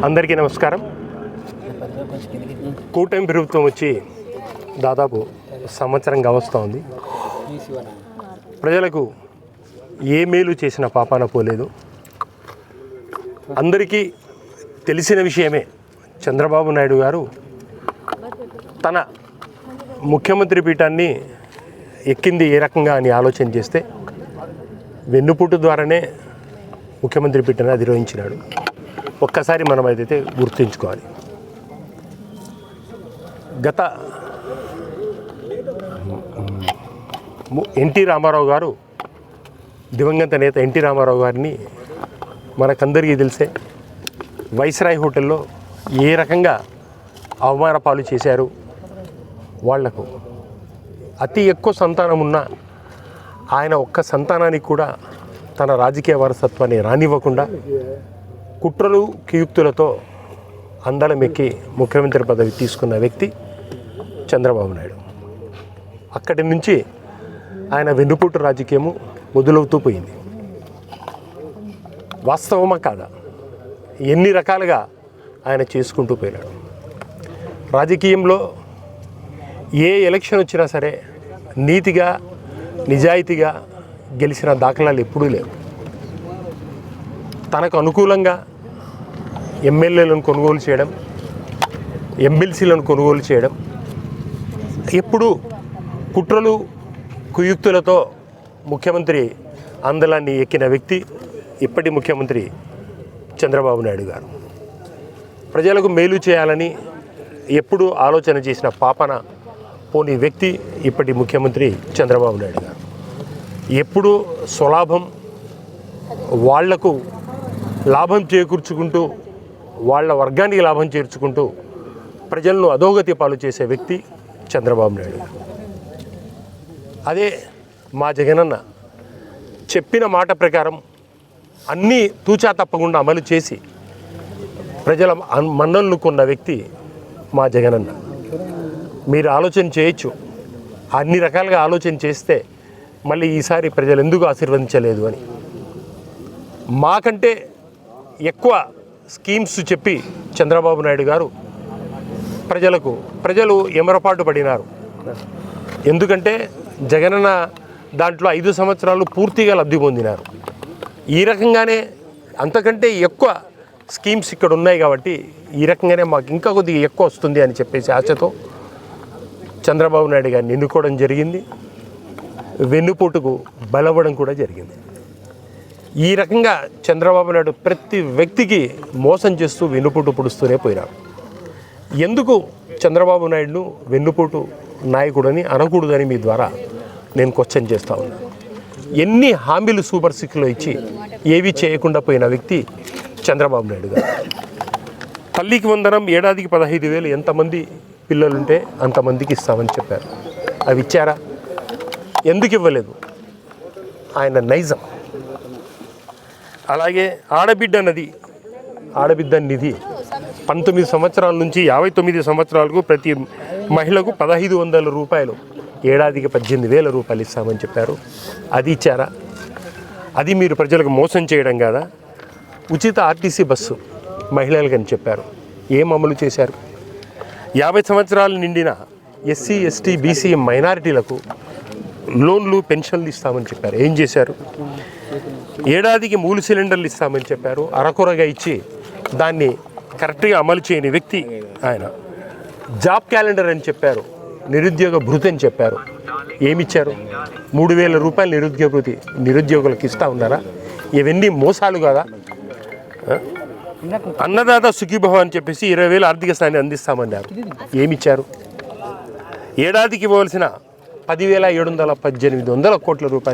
అందరికీ నమస్కారం. కూటమి ప్రభుత్వం వచ్చి దాదాపు సంవత్సరంగా వస్తోంది. ప్రజలకు ఏ మేలు చేసిన పాపాన పోలేదు. అందరికీ తెలిసిన విషయమే, చంద్రబాబు నాయుడు గారు తన ముఖ్యమంత్రి పీఠాన్ని ఎక్కింది ఏ రకంగా అని ఆలోచన చేస్తే వెన్నుపోటు ద్వారానే ముఖ్యమంత్రి పీఠాన్ని అధిరోహించినాడు. ఒక్కసారి మనం అయితే గుర్తుంచుకోవాలి. గత ఎన్టీ రామారావు గారు, దివంగత నేత ఎన్టీ రామారావు గారిని మనకందరికీ తెలిసే వైస్రాయ్ హోటల్లో ఏ రకంగా అవమాన పాలు చేశారు. వాళ్లకు అతి ఎక్కువ సంతానం ఉన్న ఆయన ఒక్క సంతానానికి కూడా తన రాజకీయ వారసత్వాన్ని రానివ్వకుండా కుట్రలు కుయుక్తులతో అందలం ఎక్కి ముఖ్యమంత్రి పదవి తీసుకున్న వ్యక్తి చంద్రబాబు నాయుడు. అక్కడి నుంచి ఆయన వెన్నుపోటు రాజకీయము మొదలవుతూ పోయింది. వాస్తవమా కాదా? ఎన్ని రకాలుగా ఆయన చేసుకుంటూ పోయినాడు. రాజకీయంలో ఏ ఎలక్షన్ వచ్చినా సరే నీతిగా నిజాయితీగా గెలిచిన దాఖలాలు ఎప్పుడూ లేవు. తనకు అనుకూలంగా ఎమ్మెల్యేలను కొనుగోలు చేయడం, ఎమ్మెల్సీలను కొనుగోలు చేయడం, ఎప్పుడు కుట్రలు కుయుక్తులతో ముఖ్యమంత్రి అందలాన్ని ఎక్కిన వ్యక్తి ఇప్పటి ముఖ్యమంత్రి చంద్రబాబు నాయుడు గారు. ప్రజలకు మేలు చేయాలని ఎప్పుడు ఆలోచన చేసిన పాపన పోని వ్యక్తి ఇప్పటి ముఖ్యమంత్రి చంద్రబాబు నాయుడు గారు. ఎప్పుడు స్వలాభం, వాళ్లకు లాభం చేకూర్చుకుంటూ, వాళ్ళ వర్గానికి లాభం చేర్చుకుంటూ ప్రజలను అధోగతి పాలు చేసే వ్యక్తి చంద్రబాబు నాయుడు గారు. అదే మా జగనన్న చెప్పిన మాట ప్రకారం అన్నీ తూచా తప్పకుండా అమలు చేసి ప్రజల మన్ననలు కొన్న వ్యక్తి మా జగనన్న. మీరు ఆలోచన చేయొచ్చు, అన్ని రకాలుగా ఆలోచన చేస్తే మళ్ళీ ఈసారి ప్రజలు ఎందుకు ఆశీర్వదించలేదు అని. మాకంటే ఎక్కువ స్కీమ్స్ చెప్పి చంద్రబాబు నాయుడు గారు ప్రజలు ఎమరపాటు పడినారు. ఎందుకంటే జగనన్న దాంట్లో 5 సంవత్సరాలు పూర్తిగా లబ్ధి పొందినారు. ఈ రకంగానే అంతకంటే ఎక్కువ స్కీమ్స్ ఇక్కడ ఉన్నాయి కాబట్టి ఈ రకంగానే మాకు ఇంకా కొద్దిగా ఎక్కువ వస్తుంది అని చెప్పేసి ఆశతో చంద్రబాబు నాయుడు గారిని ఎన్నుకోవడం జరిగింది. వెన్నుపోటుకు బలవ్వడం కూడా జరిగింది. ఈ రకంగా చంద్రబాబు నాయుడు ప్రతి వ్యక్తికి మోసం చేస్తూ వెన్నుపోటు పొడుస్తూనే పోయినాడు. ఎందుకు చంద్రబాబు నాయుడును వెన్నుపోటు నాయకుడని అనకూడదని మీ ద్వారా నేను క్వశ్చన్ చేస్తూ ఉన్నాను. ఎన్ని హామీలు సూపర్ సిక్స్లో ఇచ్చి ఏవి చేయకుండా పోయిన వ్యక్తి చంద్రబాబు నాయుడు గారు. తల్లికి వందనం ఏడాదికి 15,000 ఎంతమంది పిల్లలుంటే అంతమందికి ఇస్తామని చెప్పారు. అవి ఇచ్చారా? ఎందుకు ఇవ్వలేదు? ఆయన నైజం. అలాగే ఆడబిడ్డ నిధి 19 సంవత్సరాల నుంచి 59 సంవత్సరాలకు ప్రతి మహిళకు 1,500 రూపాయలు, ఏడాదికి 18,000 రూపాయలు ఇస్తామని చెప్పారు. అది ఇచ్చారా? అది మీరు ప్రజలకు మోసం చేయడం కాదా? ఉచిత ఆర్టీసీ బస్సు మహిళలకని చెప్పారు. ఏం అమలు చేశారు? 50 సంవత్సరాలు నిండిన ఎస్సీ, ఎస్టీ, బీసీ మైనారిటీలకు లోన్లు, పెన్షన్లు ఇస్తామని చెప్పారు. ఏం చేశారు? ఏడాదికి 3 సిలిండర్లు ఇస్తామని చెప్పారు. అరకొరగా ఇచ్చి దాన్ని కరెక్ట్గా అమలు చేయని వ్యక్తి ఆయన. జాబ్ క్యాలెండర్ అని చెప్పారు, నిరుద్యోగ భృతి అని చెప్పారు. ఏమిచ్చారు? 3,000 రూపాయలు నిరుద్యోగ భృతి నిరుద్యోగులకు ఇస్తూ ఉన్నారా? ఇవన్నీ మోసాలు కాదా? అన్నదాత సుఖీభవ అని చెప్పేసి 20,000 ఆర్థిక సాయాన్ని అందిస్తామన్నారు. ఏమిచ్చారు? ఏడాదికి ఇవ్వవలసిన 10,718 కోట్ల రూపాయలు